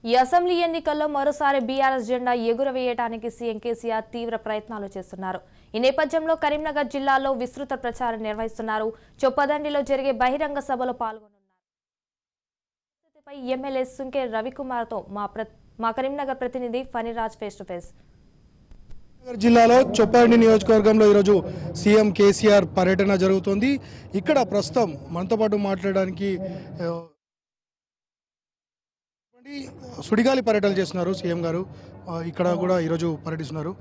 ఈ అసెంబ్లీ ఎన్నికల్లో మరోసారి బీఆర్ఎస్ జెండా ఎగురవేయడానికి సీఎం కేసీఆర్ తీవ్ర ప్రయత్నాలు చేస్తున్నారు. ఈ నేపథ్యంలో కరీంనగర్ జిల్లాలో విస్తృత ప్రచారం నిర్వహిస్తున్నారు. చొప్పదండిలో జరిగే బహిరంగ సభలో పాల్గొనున్నారు. ఎమ్మెల్యే సుంకే రవికుమార్తో మా కరీంనగర్ ప్రతినిధి ఫణిరాజ్ ఫేస్ టు ఫేస్. జిల్లాలో చొప్పదండి నియోజకవర్గంలో ఈరోజు సీఎం కేసీఆర్ పర్యటన జరుగుతోంది. ఇక్కడ ప్రస్తుతం మనతో పాటు మాట్లాడడానికి సుడిగాలి పర్యటన చేస్తున్నారు సీఎం గారు. ఇక్కడ కూడా ఈరోజు పర్యటిస్తున్నారు.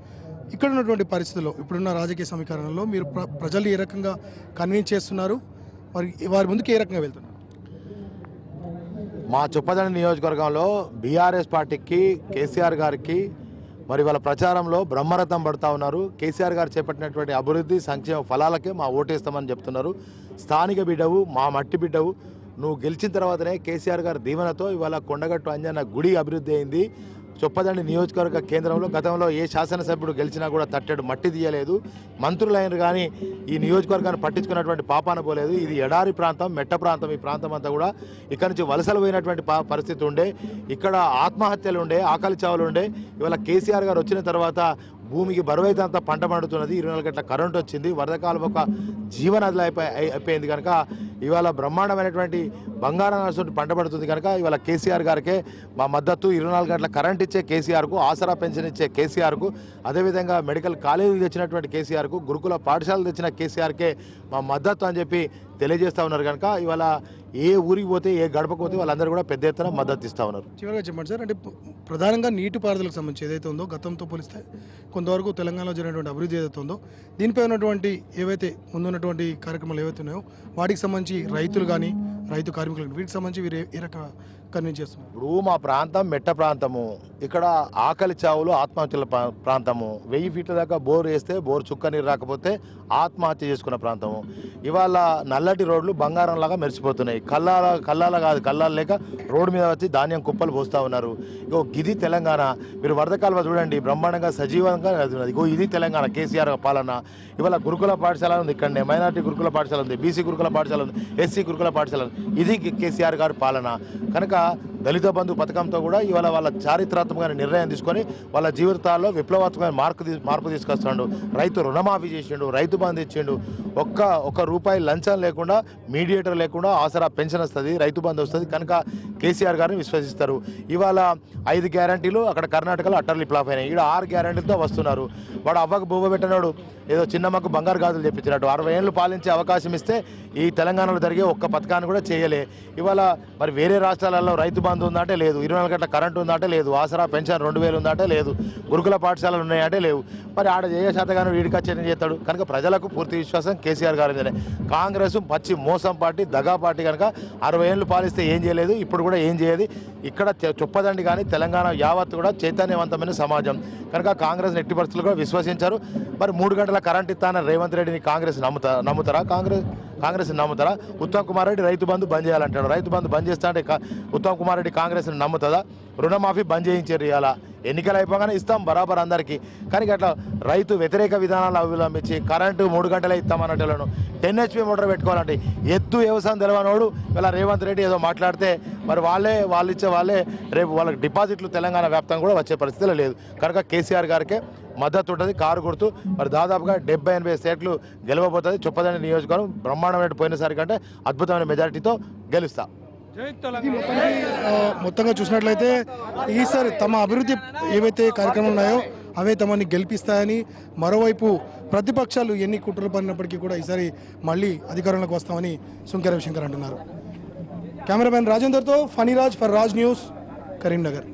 ఇక్కడ ఉన్నటువంటి పరిస్థితుల్లో ఇప్పుడున్న రాజకీయ సమీకరణలో మీరు ప్రజలు ఏ రకంగా కన్విన్స్ చేస్తున్నారు, వారి ముందుకు ఏ రకంగా వెళ్తున్నారు? మా చొప్పదండి నియోజకవర్గంలో బీఆర్ఎస్ పార్టీకి కేసీఆర్ గారికి మరి వాళ్ళ ప్రచారంలో బ్రహ్మరథం పడుతూ ఉన్నారు. కేసీఆర్ గారు చేపట్టినటువంటి అభివృద్ధి సంక్షేమ ఫలాలకే మా ఓటేస్తామని చెప్తున్నారు. స్థానిక బిడ్డవు, మా మట్టి బిడ్డవు, నువ్వు గెలిచిన తర్వాతనే కేసీఆర్ గారి దీవెనతో ఇవాళ కొండగట్టు అంజన్న గుడి అభివృద్ధి అయింది. చొప్పదండి నియోజకవర్గ కేంద్రంలో గతంలో ఏ శాసనసభ్యుడు గెలిచినా కూడా తట్టెడు మట్టి తీయలేదు. మంత్రులైన కానీ ఈ నియోజకవర్గాన్ని పట్టించుకున్నటువంటి పాపాన పోలేదు. ఇది ఎడారి ప్రాంతం, మెట్ట ప్రాంతం. ఈ ప్రాంతం అంతా కూడా ఇక్కడ నుంచి వలసలు పోయినటువంటి పరిస్థితి ఉండే, ఇక్కడ ఆత్మహత్యలు ఉండే, ఆకలి చావులు ఉండే. ఇవాళ కేసీఆర్ గారు వచ్చిన తర్వాత భూమికి బరువైతే అంతా పంట పండుతున్నది. 24 గంటల కరెంట్ వచ్చింది. వరదకాలం ఒక జీవనదులు అయిపోయింది కనుక ఇవాళ బ్రహ్మాండమైనటువంటి బంగారం పంట పడుతుంది కనుక ఇవాళ కేసీఆర్ గారికే మా మద్దతు. 24 గంటల కరెంట్ ఇచ్చే కేసీఆర్కు, ఆసరా పెన్షన్ ఇచ్చే కేసీఆర్కు, అదేవిధంగా మెడికల్ కాలేజీలు తెచ్చినటువంటి కేసీఆర్కు, గురుకుల పాఠశాలలు తెచ్చిన కేసీఆర్కే మా మద్దతు అని చెప్పి తెలియజేస్తూ ఉన్నారు. కనుక ఇవాళ ఏ ఊరికి పోతే, ఏ గడపకు పోతే వాళ్ళందరూ కూడా పెద్ద ఎత్తున మద్దతు ఇస్తూ ఉన్నారు. చివరిగా చెప్పండి సార్, అంటే ప్రధానంగా నీటిపారుదలకు సంబంధించి ఏదైతే ఉందో గతంతో పోలిస్తే కొంతవరకు తెలంగాణలో జరిగినటువంటి అభివృద్ధి ఏదైతే ఉందో దీనిపై ఉన్నటువంటి ఏవైతే ముందున్నటువంటి కార్యక్రమాలు ఏవైతే ఉన్నాయో వాటికి సంబంధించి రైతులు కానీ, రైతు కార్మికులు వీటికి సంబంధించి వీరు ఏ రకంగా కన్విన్స్ చేస్తున్నారు? ఇప్పుడు మా ప్రాంతం మెట్ట ప్రాంతము, ఇక్కడ ఆకలి చావులు, ఆత్మహత్యల ప్రాంతము. 1000 ఫీట్ల దాకా బోర్ వేస్తే బోర్ చుక్క నీరు రాకపోతే ఆత్మహత్య చేసుకున్న ప్రాంతము. ఇవాళ నల్లటి రోడ్లు బంగారంలాగా మెరిసిపోతున్నాయి. కల్లాల కాదు, కల్లాలు లేక రోడ్డు మీద వచ్చి ధాన్యం కుప్పలు పోస్తూ ఉన్నారు. ఇగో ఇది తెలంగాణ. మీరు వరదకాలువ చూడండి, బ్రహ్మాండంగా సజీవంగా ఉన్నది. ఇగో ఇది తెలంగాణ కేసీఆర్ పాలన. ఇవాళ గురుకుల పాఠశాల ఉంది, ఇక్కడనే మైనార్టీ గురుకుల పాఠశాల ఉంది, బీసీ గురుకుల పాఠశాల ఉంది, ఎస్సీ గురుకుల పాఠశాల ఉంది. ఇది కేసీఆర్ గారి పాలన. కనుక దళిత బంధు పథకంతో కూడా ఇవాళ వాళ్ళ చారిత్రాత్మకమైన నిర్ణయం తీసుకొని వాళ్ళ జీవితాల్లో విప్లవాత్మకమైన మార్పు తీసుకొస్తాడు. రైతు రుణమాఫీ చేసిండు, రైతు బంధు ఇచ్చిండు. ఒక్క రూపాయి లంచం లేకుండా, మీడియేటర్ లేకుండా ఆసరా పెన్షన్ వస్తుంది, రైతు బంధు వస్తుంది. కనుక కేసీఆర్ గారిని విశ్వసిస్తారు. ఇవాళ 5 గ్యారంటీలు అక్కడ కర్ణాటకలో అట్టర్లీ ఫ్లాప్ అయినాయి. ఇక్కడ 6 గ్యారంటీలతో వస్తున్నారు. వాడు అవ్వకు బువ్వ పెట్టినాడు, ఏదో చిన్నమ్మకు బంగారు గాజులు చెప్పించినట్టు 60 ఏళ్ళు పాలించే అవకాశం ఇస్తే ఈ తెలంగాణలో జరిగే ఒక్క పథకాన్ని కూడా చేయలే. ఇవాళ మరి వేరే రాష్ట్రాలలో రైతు బంధు ఉందంటే లేదు, 24 గంటల కరెంటు ఉందంటే లేదు, ఆసరా పెన్షన్ 2000 ఉందంటే లేదు, గురుకుల పాఠశాలలు ఉన్నాయంటే లేవు. మరి ఆడ చేయ శాతగాను వీడికి వచ్చేది చేస్తాడు. కనుక ప్రజలకు పూర్తి విశ్వాసం కేసీఆర్ గారి మీదనే. కాంగ్రెస్ పచ్చి మోసం పార్టీ, దగా పార్టీ. కనుక 60 ఏళ్ళు పాలిస్తే ఏం చేయలేదు, ఇప్పుడు కూడా ఏం చేయదు. ఇక్కడ చొప్పదండి కానీ తెలంగాణ యావత్ కూడా చైతన్యవంతమైన సమాజం. కనుక కాంగ్రెస్ ఎట్టి పరిస్థితులు కూడా విశ్వసించారు. మరి 3 గంటల కరెంట్ ఇస్తానని రేవంత్ రెడ్డిని కాంగ్రెస్ నమ్ముతారా? కాంగ్రెస్ని నమ్ముతారా? ఉత్తమ్ కుమార్ రెడ్డి రైతు బంధు బంద్ చేయాలంటాడు. రైతు బంధు బంద్ చేస్తా అంటే ఉత్తమ్ కుమార్ రెడ్డి కాంగ్రెస్ని నమ్ముతుందా? రుణమాఫీ బంద్ చేయించారు. ఇవాళ ఎన్నికలు అయిపోగానే ఇస్తాం బరాబర్ అందరికీ. కానీ అట్లా రైతు వ్యతిరేక విధానాలు అవలంబించి కరెంటు 3 గంటలే ఇస్తామన్నట్టు 10 HP మోటార్ పెట్టుకోవాలంటే ఎద్దు వ్యవసాయం తెలవనోడు ఇలా రేవంత్ రెడ్డి ఏదో మాట్లాడితే మరి వాళ్ళు ఇచ్చే వాళ్ళే రేపు వాళ్ళకి డిపాజిట్లు తెలంగాణ వ్యాప్తంగా కూడా వచ్చే పరిస్థితిలో లేదు. కనుక కేసీఆర్ గారికే మద్దతు ఉంటుంది, కారు గుర్తు. మరి దాదాపుగా 70-80 సీట్లు గెలవబోతుంది. చొప్పదండి నియోజకవర్గం బ్రహ్మాండమైన పోయినసారి కంటే అద్భుతమైన మెజారిటీతో గెలుస్తా. మొత్తంగా చూసినట్లయితే ఈసారి తమ అభివృద్ధి ఏవైతే కార్యక్రమాలు ఉన్నాయో అవే తమని గెలిపిస్తాయని, మరోవైపు ప్రతిపక్షాలు ఎన్ని కుట్రలు పడినప్పటికీ కూడా ఈసారి మళ్ళీ అధికారంలోకి వస్తామని సుంకే రవిశంకర్ అంటున్నారు. కెమెరామెన్ రాజేందర్తో ఫణిరాజ్ ఫర్ రాజ్ న్యూస్, కరీంనగర్.